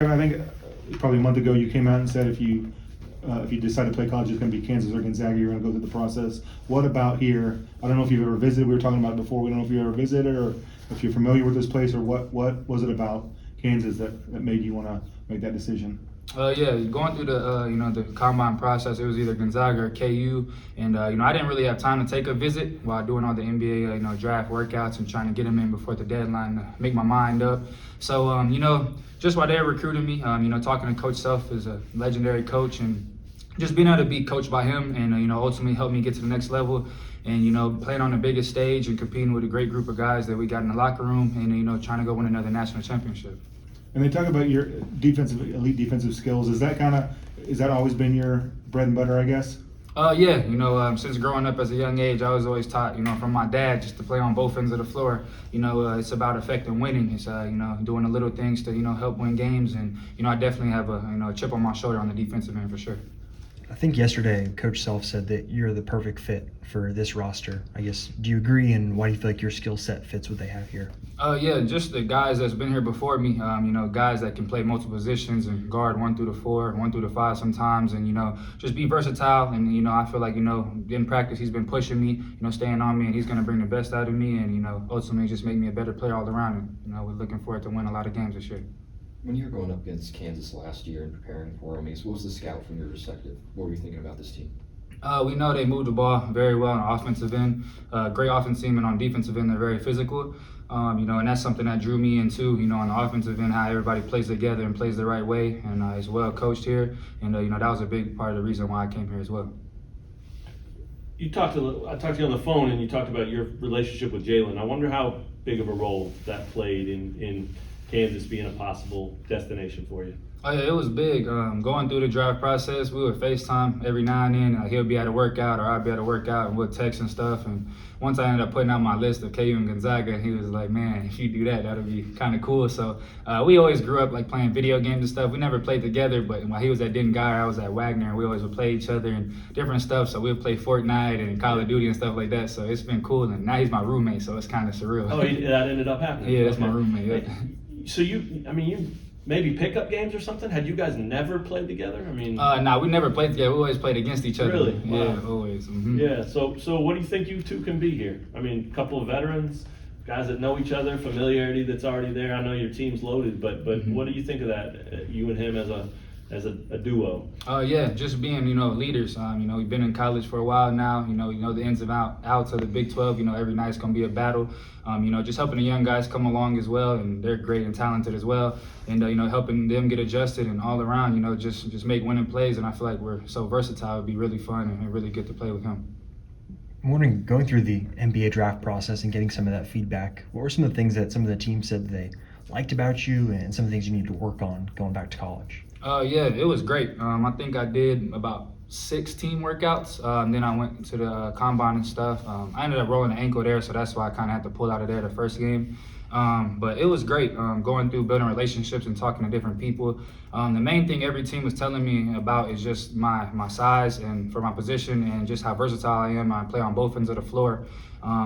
I think probably a month ago you came out and said if you decide to play college, it's going to be Kansas or Gonzaga. You're going to go through the process. What about here? I don't know if you've ever visited. We were talking about it before. We don't know if you ever visited or if you're familiar with this place, or what was it about Kansas that made you want to make that decision? Yeah, going through the the combine process, it was either Gonzaga or KU, and I didn't really have time to take a visit while doing all the NBA draft workouts and trying to get them in before the deadline to make my mind up. So just while they were recruiting me, talking to Coach Self is a legendary coach, and just being able to be coached by him and ultimately help me get to the next level, and playing on the biggest stage and competing with a great group of guys that we got in the locker room, and trying to go win another national championship. And they talk about your elite defensive skills. Is that always been your bread and butter, I guess? Yeah, since growing up as a young age, I was always taught, from my dad, just to play on both ends of the floor. It's about effective winning. It's, doing the little things to, help win games. And, I definitely have a chip on my shoulder on the defensive end for sure. I think yesterday Coach Self said that you're the perfect fit for this roster. I guess, do you agree, and why do you feel like your skill set fits what they have here? Yeah, just the guys that's been here before me, guys that can play multiple positions and guard 1 through the 4, 1 through the 5 sometimes, and, just be versatile. And, I feel like, in practice he's been pushing me, staying on me, and he's going to bring the best out of me and, ultimately just make me a better player all around. And, we're looking forward to win a lot of games this year. When you were going up against Kansas last year and preparing for them, what was the scout from your perspective? What were you thinking about this team? We know they move the ball very well on the offensive end. Great offensive team, and on defensive end, they're very physical. And that's something that drew me in too, on the offensive end, how everybody plays together and plays the right way, and is well coached here. And, that was a big part of the reason why I came here as well. I talked to you on the phone, and you talked about your relationship with Jalen. I wonder how big of a role that played in Kansas being a possible destination for you. Oh yeah, it was big. Going through the draft process, we would FaceTime every now and then. He'll be at a workout or I'll be at a workout, and we'll text and stuff. And once I ended up putting out my list of KU and Gonzaga, he was like, man, if you do that, that'll be kind of cool. So we always grew up like playing video games and stuff. We never played together, but while he was at Denton Guy, I was at Wagner, and we always would play each other and different stuff. So we'd play Fortnite and Call of Duty and stuff like that. So it's been cool. And now he's my roommate, so it's kind of surreal. Oh, that ended up happening? Yeah, that's my roommate. Yeah. So you maybe pickup games or something? Had you guys never played together? Nah, we never played together. We always played against each other. Really? Wow. Yeah, always. Mm-hmm. Yeah. So what do you think you two can be here? A couple of veterans, guys that know each other, familiarity that's already there. I know your team's loaded, but what do you think of that? You and him as a duo? Yeah, just being, leaders. We've been in college for a while now. We know the ins and outs of the Big 12. Every night's going to be a battle. Just helping the young guys come along as well, and they're great and talented as well. And, helping them get adjusted and all around, just make winning plays. And I feel like we're so versatile. It'd be really fun and really good to play with him. I'm wondering, going through the NBA draft process and getting some of that feedback, what were some of the things that some of the teams said they liked about you, and some of the things you need to work on going back to college? Yeah, it was great. I think I did about 6 team workouts. Then I went to the combine and stuff. I ended up rolling an ankle there, so that's why I kind of had to pull out of there the first game. But it was great going through building relationships and talking to different people. The main thing every team was telling me about is just my size and for my position, and just how versatile I am. I play on both ends of the floor.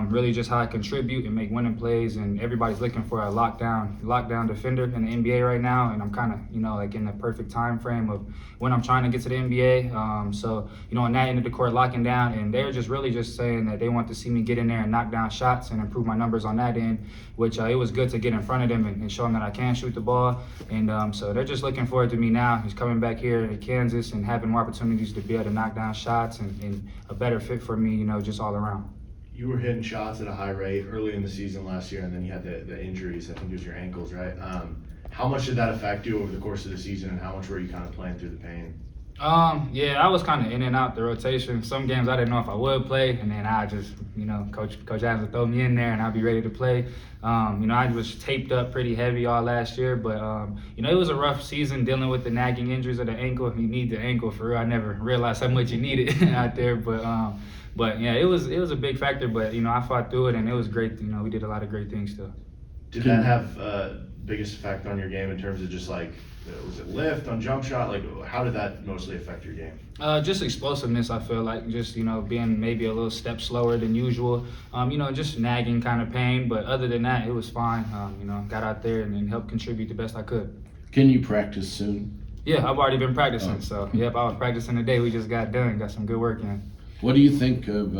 Really just how I contribute and make winning plays, and everybody's looking for a lockdown defender in the NBA right now, and I'm kind of like in the perfect time frame of when I'm trying to get to the NBA. So on that end of the court, locking down, and they're just really just saying that they want to see me get in there and knock down shots and improve my numbers on that end, which it was good to get in front of them and show them that I can shoot the ball. And so they're just looking forward to me now. He's coming back here in Kansas and having more opportunities to be able to knock down shots, and a better fit for me, just all around. You were hitting shots at a high rate early in the season last year, and then you had the injuries. I think it was your ankles, right? How much did that affect you over the course of the season, and how much were you kind of playing through the pain? Yeah, I was kind of in and out the rotation. Some games I didn't know if I would play, and then I just, Coach Adams would throw me in there, and I'd be ready to play. I was taped up pretty heavy all last year, but it was a rough season dealing with the nagging injuries of the ankle. You need the ankle for real. I never realized how much you need it out there, but yeah, it was a big factor. But I fought through it, and it was great. We did a lot of great things still. Did that have biggest effect on your game in terms of just like, was it lift on jump shot? Like, how did that mostly affect your game? Just explosiveness, I feel like. Just, being maybe a little step slower than usual. Just nagging kind of pain. But other than that, it was fine. Got out there and helped contribute the best I could. Can you practice soon? Yeah, I've already been practicing. Oh. So, yep, I was practicing today. We just got done. Got some good work in. What do you think of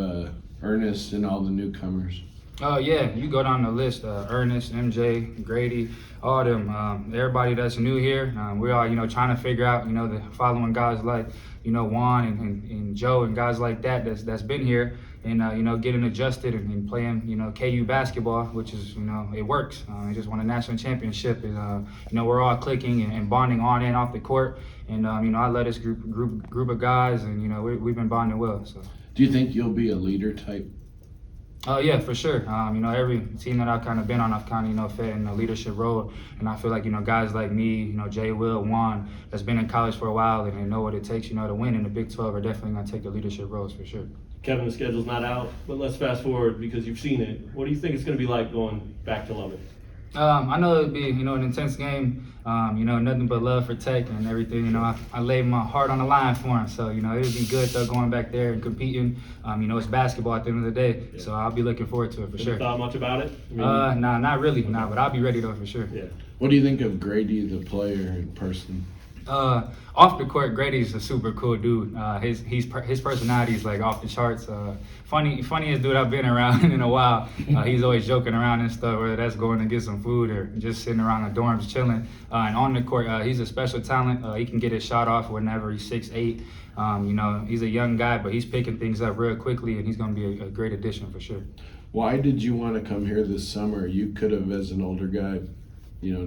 Ernest and all the newcomers? Oh yeah, you go down the list. Ernest, MJ, Grady, all them. Everybody that's new here. We're all trying to figure out the following guys like Juan and Joe and guys like that's been here and getting adjusted and playing KU basketball, which is it works. They just won a national championship and we're all clicking and bonding on and off the court. And I led this group of guys and we've been bonding well. So. Do you think you'll be a leader type? Yeah, for sure. Every team that I've kind of been on, I've kind of fed in a leadership role, and I feel like guys like me, Jay, Will, Juan, that's been in college for a while and they know what it takes, to win in the Big 12 are definitely gonna take the leadership roles for sure. Kevin, the schedule's not out, but let's fast forward because you've seen it. What do you think it's going to be like going back to Lubbock? I know it'd be an intense game. Nothing but love for Tech and everything. I laid my heart on the line for him, so it would be good though going back there and competing. It's basketball at the end of the day, so I'll be looking forward to it for sure. Have you thought much about it? Nah, not really, but I'll be ready though for sure. Yeah. What do you think of Grady, the player, in person? Off the court, Grady's a super cool dude. His personality is like off the charts. Funniest dude I've been around in a while. He's always joking around and stuff, whether that's going to get some food or just sitting around the dorms chilling. And on the court, he's a special talent. He can get his shot off whenever he's 6'8". He's a young guy, but he's picking things up real quickly, and he's going to be a great addition for sure. Why did you want to come here this summer? You could have, as an older guy,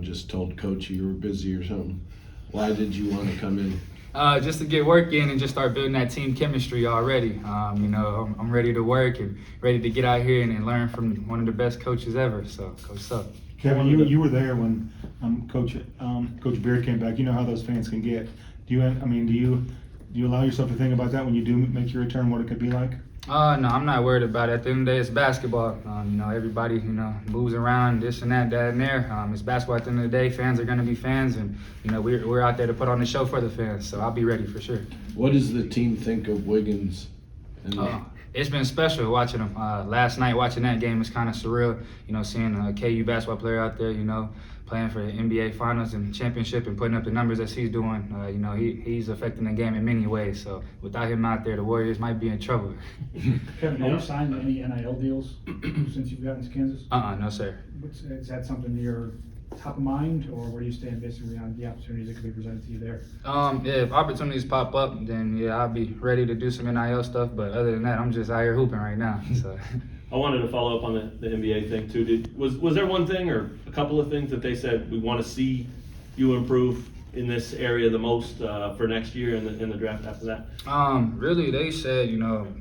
just told coach you were busy or something. Why did you want to come in? Just to get work in and just start building that team chemistry already. I'm ready to work and ready to get out here and learn from one of the best coaches ever. So, Coach Suck. Kevin, you were there when Coach Beard came back. You know how those fans can get. Do you allow yourself to think about that when you do make your return? What it could be like? No, I'm not worried about it. At the end of the day, it's basketball. Everybody, moves around, this and that and there. It's basketball at the end of the day. Fans are going to be fans, and, we're out there to put on the show for the fans. So I'll be ready for sure. What does the team think of Wiggins? It's been special watching him. Last night, watching that game was kind of surreal. Seeing a KU basketball player out there, playing for the NBA Finals and championship and putting up the numbers that he's doing. He's affecting the game in many ways. So without him out there, the Warriors might be in trouble. Kevin, have you signed any NIL deals since you've gotten to Kansas? No, sir. Is that something you're top of mind, or where do you stand basically on the opportunities that could be presented to you there? If opportunities pop up, then yeah, I'll be ready to do some NIL stuff. But other than that, I'm just out here hooping right now. So. I wanted to follow up on the NBA thing too. Was there one thing or a couple of things that they said we want to see you improve in this area the most for next year in the draft after that? Really, they said,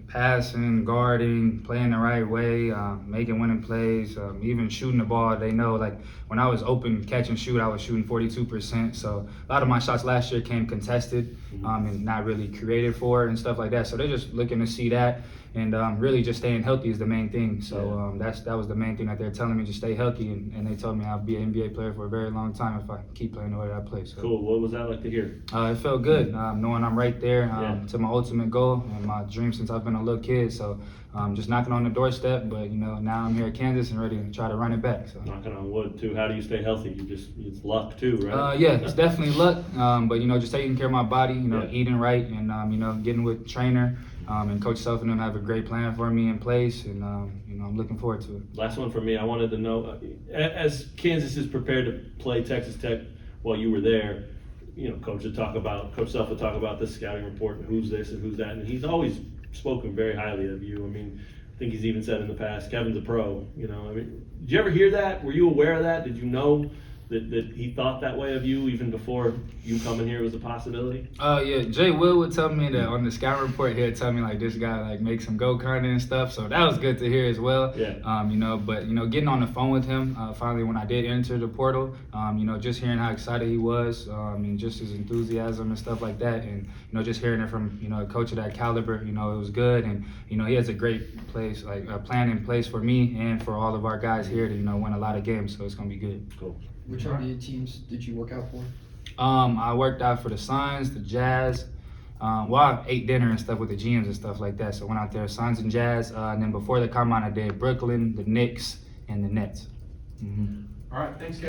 passing, guarding, playing the right way, making winning plays, even shooting the ball. They know, like, when I was open catch and shoot, I was shooting 42%. So a lot of my shots last year came contested and not really created for and stuff like that. So they're just looking to see that. And really just staying healthy is the main thing. So that was the main thing that they're telling me, just stay healthy. And they told me I'll be an NBA player for a very long time if I keep playing the way that I play. So. Cool. What was that like to hear? It felt good, knowing I'm right there to my ultimate goal and my dream since I've been a little kid. So just knocking on the doorstep, but now I'm here at Kansas and ready to try to run it back. So. Knocking on wood too. How do you stay healthy? It's luck too, right? Yeah, it's definitely luck. But just taking care of my body, eating right, and getting with trainer. And Coach Self and them have a great plan for me in place, and I'm looking forward to it. Last one for me. I wanted to know, as Kansas is prepared to play Texas Tech while you were there, Coach Self would talk about the scouting report and who's this and who's that, and he's always spoken very highly of you. I think he's even said in the past, Kevin's a pro. Did you ever hear that? Were you aware of that? Did you know that he thought that way of you even before you coming here was a possibility? Yeah, Jay Will would tell me that on the scouting report, he'd tell me like this guy like makes him go kind of and stuff. So that was good to hear as well. Yeah. But getting on the phone with him finally when I did enter the portal, just hearing how excited he was, and just his enthusiasm and stuff like that, and just hearing it from a coach of that caliber, it was good, and he has a great place plan in place for me and for all of our guys here to win a lot of games. So it's gonna be good. Cool. Which NBA teams did you work out for? I worked out for the Suns, the Jazz. I ate dinner and stuff with the GMs and stuff like that. So I went out there, Suns and Jazz. And then before the combine, I did Brooklyn, the Knicks, and the Nets. All right, thanks, guys.